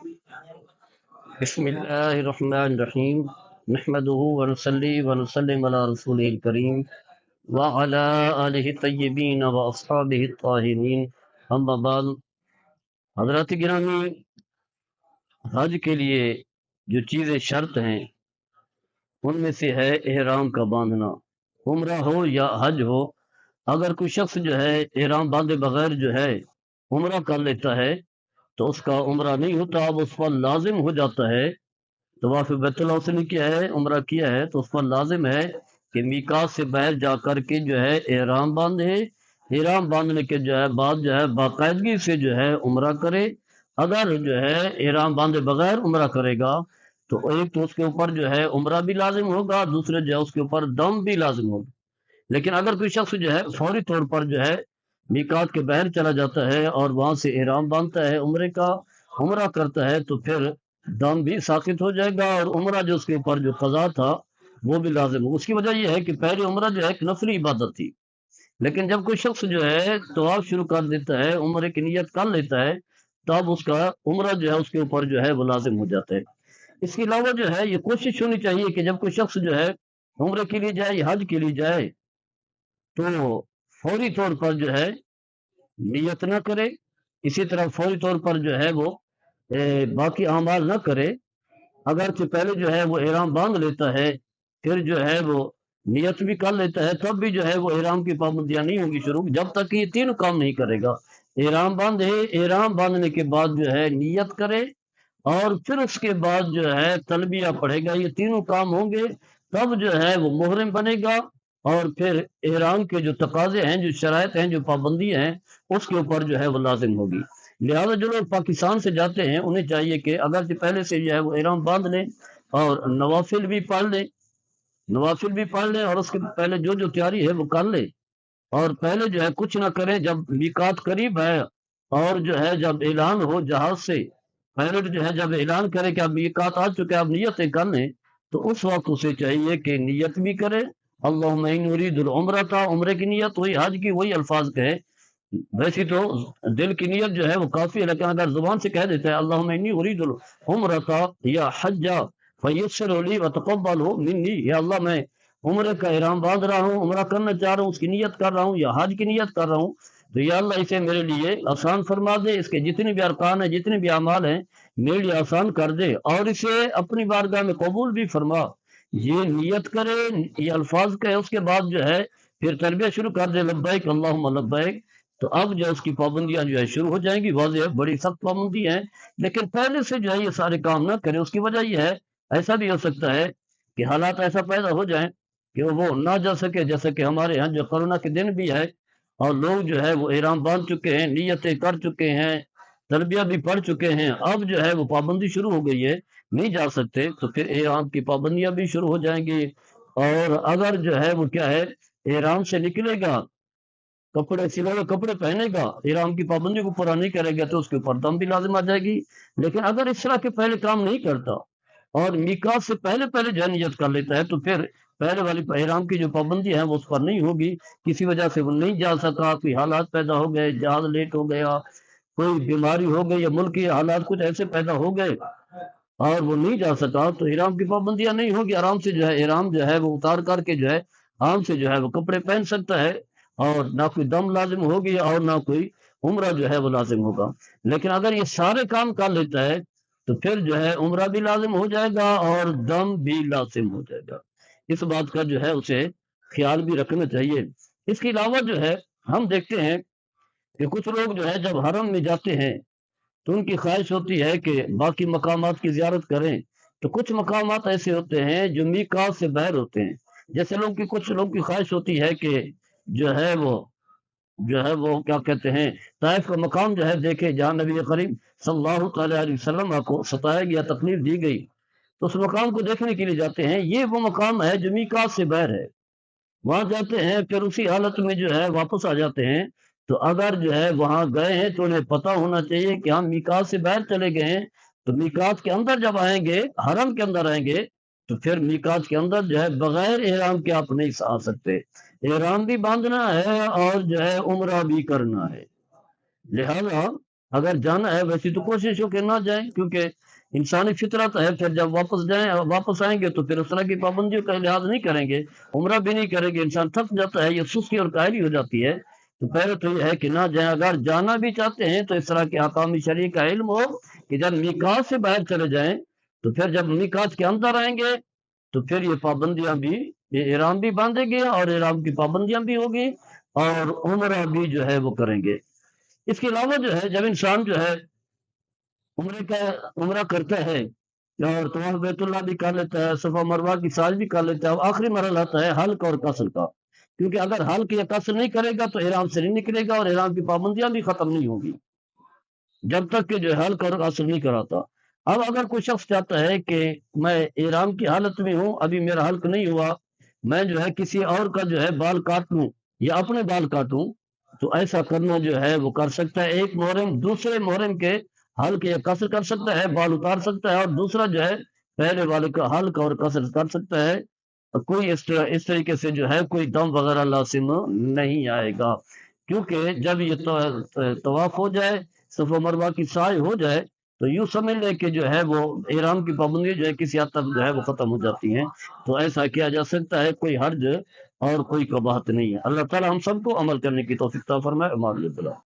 بسم اللہ الرحمن الرحیم نحمده ونصلی ونسلم علی رسول الکریم وعلی آلہ الطیبین واصحابہ الطاہرین اما بعد۔ حضرات گرامی، حج کے لیے جو چیزیں شرط ہیں ان میں سے ہے احرام کا باندھنا، عمرہ ہو یا حج ہو۔ اگر کوئی شخص جو ہے احرام باندھے بغیر جو ہے عمرہ کر لیتا ہے تو اس کا عمرہ نہیں ہوتا، اب اس پر لازم ہو جاتا ہے طواف بیت اللہ اس نے کیا ہے، عمرہ کیا ہے، تو اس پر لازم ہے کہ میقات سے باہر جا کر کے جو ہے احرام باندھے، احرام باندھنے کے جو ہے بعد جو ہے باقاعدگی سے جو ہے عمرہ کرے۔ اگر جو ہے احرام باندھے بغیر عمرہ کرے گا تو ایک تو اس کے اوپر جو ہے عمرہ بھی لازم ہوگا، دوسرے جو ہے اس کے اوپر دم بھی لازم ہوگا۔ لیکن اگر کوئی شخص جو ہے فوری طور پر جو ہے میقات کے باہر چلا جاتا ہے اور وہاں سے احرام باندھتا ہے، عمرے کا عمرہ کرتا ہے، تو پھر دم بھی ساقط ہو جائے گا اور عمرہ جو اس کے اوپر جو قضا تھا وہ بھی لازم ہو۔ اس کی وجہ یہ ہے کہ پہلی عمرہ جو ہے ایک نفلی عبادت تھی، لیکن جب کوئی شخص جو ہے طواف شروع کر دیتا ہے، عمرے کی نیت کر لیتا ہے، تب اس کا عمرہ جو ہے اس کے اوپر جو ہے وہ لازم ہو جاتا ہے۔ اس کے علاوہ جو ہے یہ کوشش ہونی چاہیے کہ جب کوئی شخص جو ہے عمرے کے لیے جائے یا حج کے لیے جائے تو فوری طور پر جو ہے نیت نہ کرے، اسی طرح فوری طور پر جو ہے وہ باقی اعمال نہ کرے۔ اگرچہ پہلے جو ہے وہ احرام باندھ لیتا ہے، پھر جو ہے وہ نیت بھی کر لیتا ہے، تب بھی جو ہے وہ احرام کی پابندیاں نہیں ہوں گی شروع، جب تک کہ یہ تینوں کام نہیں کرے گا۔ احرام باندھے، احرام باندھنے کے بعد جو ہے نیت کرے، اور پھر اس کے بعد جو ہے تلبیہ پڑھے گا، یہ تینوں کام ہوں گے تب جو ہے وہ محرم بنے گا، اور پھر احرام کے جو تقاضے ہیں، جو شرائط ہیں، جو پابندیاں ہیں، اس کے اوپر جو ہے وہ لازم ہوگی۔ لہٰذا جو لوگ پاکستان سے جاتے ہیں انہیں چاہیے کہ اگرچہ پہلے سے جو ہے وہ احرام باندھ لیں اور نوافل بھی پڑھ لیں، نوافل بھی پڑھ لیں، اور اس کے پہلے جو جو تیاری ہے وہ کر لیں، اور پہلے جو ہے کچھ نہ کریں۔ جب میقات قریب ہے اور جو ہے جب اعلان ہو جہاز سے، پائلٹ جو ہے جب اعلان کرے کہ اب میقات آ چکے، اب نیتیں کر لیں، تو اس وقت اسے چاہیے کہ نیت بھی کرے۔ اللہم انی ارید العمرہ تھا، عمرے کی نیت ہوئی، حج کی وہی الفاظ کہے۔ ویسے تو دل کی نیت جو ہے وہ کافی ہے، لیکن اگر زبان سے کہہ دیتا ہے اللہم انی ارید العمرہ یا حج فیسر لی وتقبل منی، یا اللہ میں عمرے کا احرام باندھ رہا ہوں، عمرہ کرنا چاہ رہا ہوں، اس کی نیت کر رہا ہوں، یا حج کی نیت کر رہا ہوں، تو یا اللہ اسے میرے لیے آسان فرما دے، اس کے جتنے بھی ارکان ہیں، جتنے بھی اعمال ہیں، میرے لیے آسان کر دے، اور اسے اپنی بارگاہ میں قبول بھی فرما۔ یہ نیت کرے، یہ الفاظ کہے، اس کے بعد جو ہے پھر تلبیہ شروع کر دے، لبیک اللہم لبیک، تو اب جو اس کی پابندیاں جو ہے شروع ہو جائیں گی۔ واضح ہے بڑی سخت پابندی ہے، لیکن پہلے سے جو ہے یہ سارے کام نہ کرے۔ اس کی وجہ یہ ہے، ایسا بھی ہو سکتا ہے کہ حالات ایسا پیدا ہو جائیں کہ وہ نہ جا سکے، جیسا کہ ہمارے ہاں جو کورونا کے دن بھی ہے، اور لوگ جو ہے وہ احرام باندھ چکے ہیں، نیتیں کر چکے ہیں، تلبیہ بھی پڑھ چکے ہیں، اب جو ہے وہ پابندی شروع ہو گئی ہے، نہیں جا سکتے، تو پھر احرام کی پابندیاں بھی شروع ہو جائیں گی۔ اور اگر جو ہے وہ کیا ہے احرام سے نکلے گا، کپڑے سلے ہوئے کپڑے پہنے گا، احرام کی پابندی کو پورا نہیں کرے گا، تو اس کے اوپر دم بھی لازم آ جائے گی۔ لیکن اگر اس طرح کے پہلے کام نہیں کرتا اور میقات سے پہلے پہلے جو ہے نیت کر لیتا ہے، تو پھر پہلے والی احرام کی جو پابندی ہے وہ اس پر نہیں ہوگی، کسی وجہ سے وہ نہیں جا سکا، کوئی حالات پیدا ہو گئے، جہاز لیٹ ہو گیا، کوئی بیماری ہو گئی، یا ملکی حالات کچھ ایسے پیدا ہو گئے اور وہ نہیں جا سکا، تو احرام کی پابندیاں نہیں ہوگی، آرام سے جو ہے احرام جو ہے وہ اتار کر کے جو ہے آرام سے جو ہے وہ کپڑے پہن سکتا ہے، اور نہ کوئی دم لازم ہوگی اور نہ کوئی عمرہ جو ہے وہ لازم ہوگا۔ لیکن اگر یہ سارے کام کر لیتا ہے تو پھر جو ہے عمرہ بھی لازم ہو جائے گا اور دم بھی لازم ہو جائے گا۔ اس بات کا جو ہے اسے خیال بھی رکھنا چاہیے۔ اس کے علاوہ جو ہے ہم دیکھتے ہیں کہ کچھ لوگ جو ہے جب حرم میں جاتے ہیں تو ان کی خواہش ہوتی ہے کہ باقی مقامات کی زیارت کریں، تو کچھ مقامات ایسے ہوتے ہیں جو میقات سے باہر ہوتے ہیں، جیسے کچھ لوگ کی خواہش ہوتی ہے کہ جو ہے وہ کیا کہتے ہیں طائف کا مقام جو ہے دیکھے، جہاں نبی کریم صلی اللہ تعالی علیہ وسلم کو ستایا گیا، تکلیف دی گئی، تو اس مقام کو دیکھنے کے لیے جاتے ہیں۔ یہ وہ مقام ہے جو میقات سے باہر ہے، وہاں جاتے ہیں، پھر اسی حالت میں جو ہے واپس آ جاتے ہیں۔ تو اگر جو ہے وہاں گئے ہیں تو انہیں پتہ ہونا چاہیے کہ ہم میقات سے باہر چلے گئے ہیں، تو میقات کے اندر جب آئیں گے، حرم کے اندر آئیں گے، تو پھر میقات کے اندر جو ہے بغیر احرام کے آپ نہیں آ سکتے، احرام بھی باندھنا ہے اور جو ہے عمرہ بھی کرنا ہے۔ لہذا اگر جانا ہے ویسی تو کوشش ہو کہ نہ جائیں، کیونکہ انسانی فطرت ہے، پھر جب واپس آئیں گے تو پھر اس طرح کی پابندیوں کا لحاظ نہیں کریں گے، عمرہ بھی نہیں کریں گے، انسان تھک جاتا ہے، یہ سستی اور کاہلی ہو جاتی ہے۔ تو پہلے تو یہ ہے کہ نہ جائیں، اگر جانا بھی چاہتے ہیں تو اس طرح کے احکام شرعی کا علم ہو کہ جب میقات سے باہر چلے جائیں تو پھر جب میقات کے اندر آئیں گے تو پھر یہ پابندیاں بھی، یہ احرام بھی باندھیں گے اور احرام کی پابندیاں بھی ہوگی اور عمرہ بھی جو ہے وہ کریں گے۔ اس کے علاوہ جو ہے جب انسان جو ہے عمرہ کرتا ہے اور طواف بیت اللہ بھی کر لیتا ہے، صفا مروہ کی سعی بھی کر لیتا ہے، اور آخری مرحلہ آتا ہے حلق اور قصر کا، کیونکہ اگر حلق یا قصر نہیں کرے گا تو احرام سے نہیں نکلے گا اور احرام کی پابندیاں بھی ختم نہیں ہوگی جب تک کہ جو ہے حلق اور قصر نہیں کراتا۔ اب اگر کوئی شخص چاہتا ہے کہ میں احرام کی حالت میں ہوں، ابھی میرا حلق نہیں ہوا، میں جو ہے کسی اور کا جو ہے بال کاٹ لوں یا اپنے بال کاٹوں، تو ایسا کرنا جو ہے وہ کر سکتا ہے۔ ایک محرم دوسرے محرم کے حلق یا قصر کر سکتا ہے، بال اتار سکتا ہے، اور دوسرا جو ہے پہلے والے کا حلق اور قصر کر سکتا ہے۔ کوئی اس طریقے سے جو ہے کوئی دم وغیرہ لازم نہیں آئے گا، کیونکہ جب یہ طواف ہو جائے، صفا مروہ کی سعی ہو جائے، تو یوں سمجھ لے کہ جو ہے وہ احرام کی پابندی جو ہے کسی حد تک جو ہے وہ ختم ہو جاتی ہیں۔ تو ایسا کیا جا سکتا ہے، کوئی حرج اور کوئی قباحت نہیں ہے۔ اللہ تعالی ہم سب کو عمل کرنے کی توفیق عطا فرمائے۔